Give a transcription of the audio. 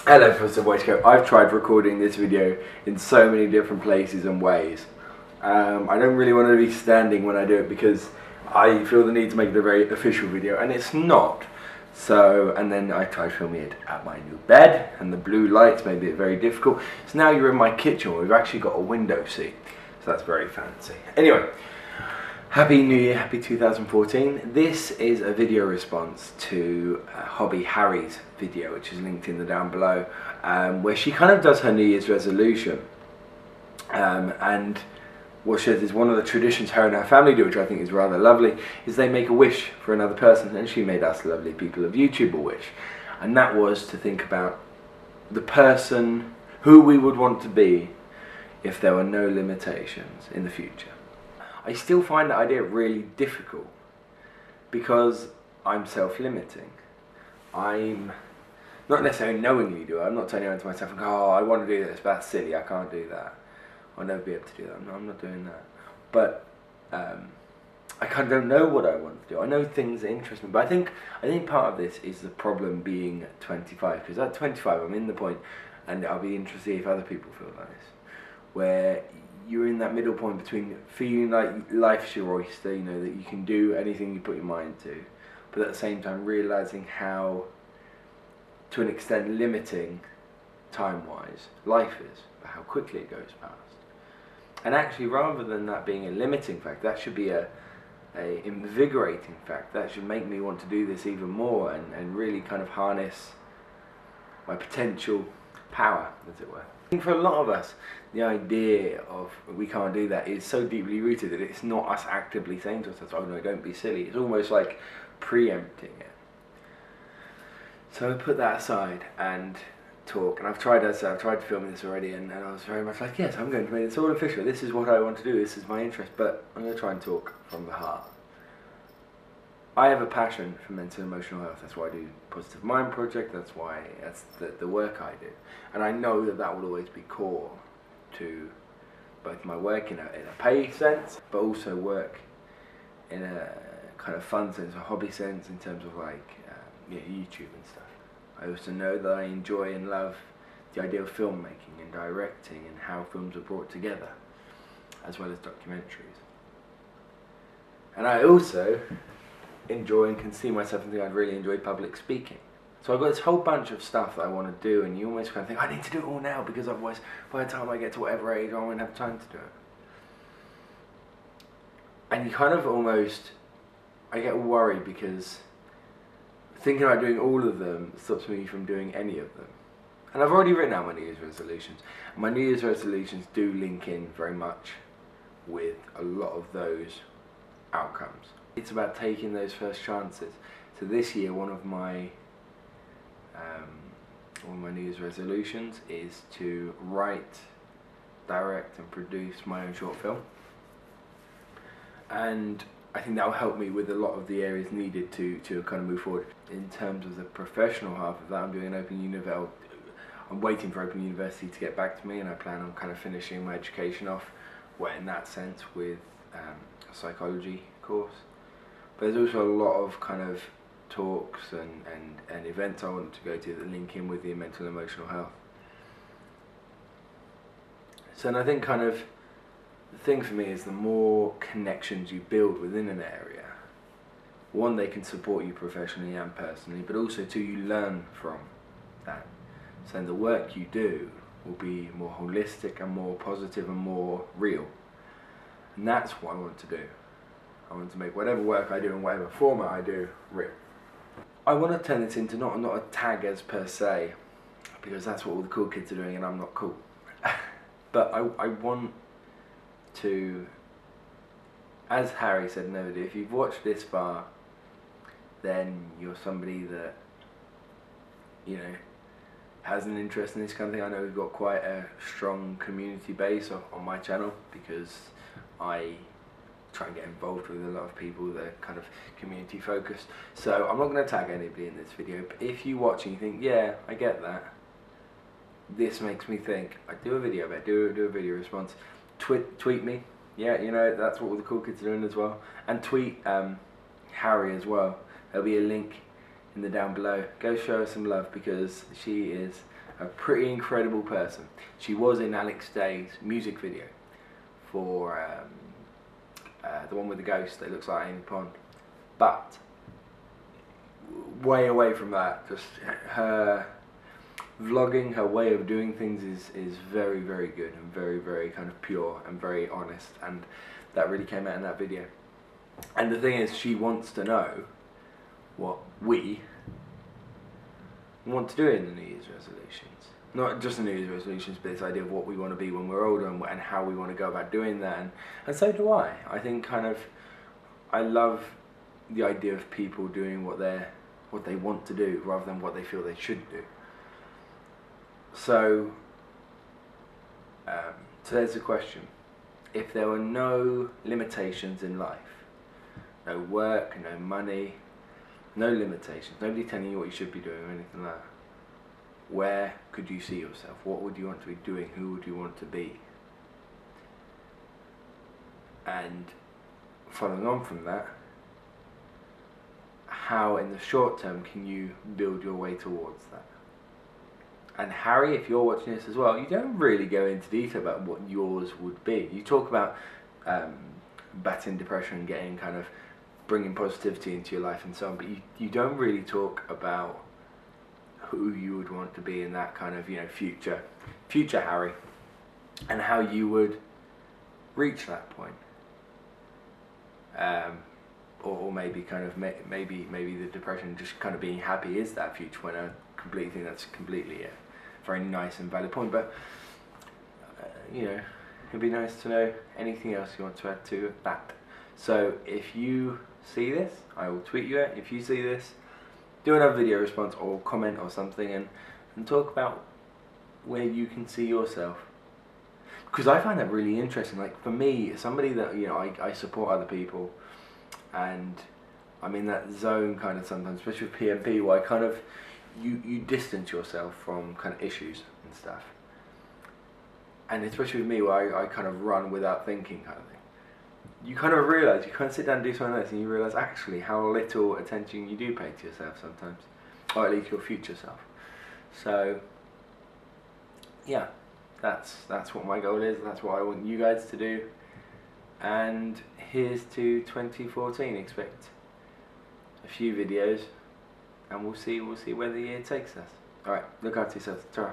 Hello, Professor Waistcoat. I've tried recording this video in so many different places and ways. I don't really want to be standing when I do it because I feel the need to make it a very official video, and it's not. So, and then I tried filming it at my new bed, and the blue lights made it very difficult. So now you're in my kitchen where we've actually got a window seat. So that's very fancy. Anyway, Happy New Year, happy 2014. This is a video response to Hobby Harry's video, which is linked in the down below, where she kind of does her New Year's resolution. And what she says is one of the traditions her and her family do, which I think is rather lovely, is they make a wish for another person, and she made us lovely people of YouTube a wish. And that was to think about the person who we would want to be if there were no limitations in the future. I still find that idea really difficult because I'm self-limiting. I'm not necessarily knowingly do it. I'm not turning around to myself and go, oh, I want to do this, but that's silly, I can't do that. I'll never be able to do that. No, I'm not doing that. But I kind of don't know what I want to do. I know things that interest me, but I think part of this is the problem being 25, because at 25 I'm in the point, and I'll be interested if other people feel like this, where you're in that middle point between feeling like life's your oyster, you know, that you can do anything you put your mind to, but at the same time realising how, to an extent, limiting time-wise life is, but how quickly it goes past. And actually, rather than that being a limiting fact, that should be a invigorating fact. That should make me want to do this even more and really kind of harness my potential power, as it were. I think for a lot of us, the idea of we can't do that is so deeply rooted that it's not us actively saying to ourselves, oh no, don't be silly. It's almost like preempting it. So I put that aside and talk, and I've tried filming this already, and I was very much like, yes, I'm going to make this all official. This is what I want to do, this is my interest, but I'm going to try and talk from the heart. I have a passion for mental and emotional health. That's why I do Positive Mind Project. That's the work I do. And I know that that will always be core to both my work in a pay sense, but also work in a kind of fun sense, a hobby sense, in terms of like YouTube and stuff. I also know that I enjoy and love the idea of filmmaking and directing and how films are brought together, as well as documentaries. And I also enjoy and can see myself and think I'd really enjoy public speaking. So I've got this whole bunch of stuff that I want to do, and you almost kind of think, I need to do it all now, because otherwise by the time I get to whatever age I won't have time to do it. And you kind of almost, I get worried because thinking about doing all of them stops me from doing any of them. And I've already written out my New Year's resolutions. And my New Year's resolutions do link in very much with a lot of those outcomes. It's about taking those first chances. So this year, one of my New Year's resolutions is to write, direct and produce my own short film. And I think that will help me with a lot of the areas needed to kind of move forward. In terms of the professional half of that, I'm doing an Open University. I'm waiting for Open University to get back to me, and I plan on kind of finishing my education off, well, in that sense, with a psychology course. But there's also a lot of kind of talks and events I want to go to that link in with the mental and emotional health. So, and I think kind of the thing for me is the more connections you build within an area, one, they can support you professionally and personally, but also two, you learn from that. So the work you do will be more holistic and more positive and more real. And that's what I want to do. I want to make whatever work I do in whatever format I do real. I want to turn this into not a tag as per se, because that's what all the cool kids are doing and I'm not cool. But I want to, as Harry said in the video, if you've watched this far, then you're somebody that, you know, has an interest in this kind of thing. I know we've got quite a strong community base on my channel, because I try and get involved with a lot of people that are kind of community focused. So I'm not going to tag anybody in this video, but if you watch and you think, yeah, I get that, this makes me think, I do a video about it, do a video response, tweet me, yeah, you know, that's what all the cool kids are doing as well, and tweet Harry as well. There'll be a link in the down below. Go show her some love, because she is a pretty incredible person. She was in Alex Day's music video for the one with the ghost that looks like Amy Pond. But way away from that, just her vlogging, her way of doing things is very, very good and very, very kind of pure and very honest, and that really came out in that video. And the thing is, she wants to know what we want to do in the New Year's resolutions. Not just the New Year's resolutions, but this idea of what we want to be when we're older and how we want to go about doing that. And so do I. I think I love the idea of people doing what they want to do rather than what they feel they should do. So there's a question. If there were no limitations in life, no work, no money, no limitations, nobody telling you what you should be doing or anything like that, where could you see yourself? What would you want to be doing? Who would you want to be? And following on from that, how in the short term can you build your way towards that? And Harry, if you're watching this as well, you don't really go into detail about what yours would be. You talk about battling depression, getting bringing positivity into your life and so on, but you don't really talk about who you would want to be in that future Harry, and how you would reach that point. Or maybe maybe the depression, just being happy is that future, when I completely think that's completely a very nice and valid point. But it'd be nice to know anything else you want to add to that. So if you see this, I will tweet you it. If you see this, do another video response or comment or something, and talk about where you can see yourself. Because I find that really interesting. Like, for me, somebody that I support other people, and I'm in that zone sometimes, especially with PMP, where you distance yourself from issues and stuff. And especially with me, where I run without thinking thing. You realise, you sit down and do something like this, and you realise actually how little attention you do pay to yourself sometimes, or at least your future self. So yeah, that's what my goal is. That's what I want you guys to do. And here's to 2014. Expect a few videos, and we'll see where the year takes us. All right, look after yourselves. Ta-ra.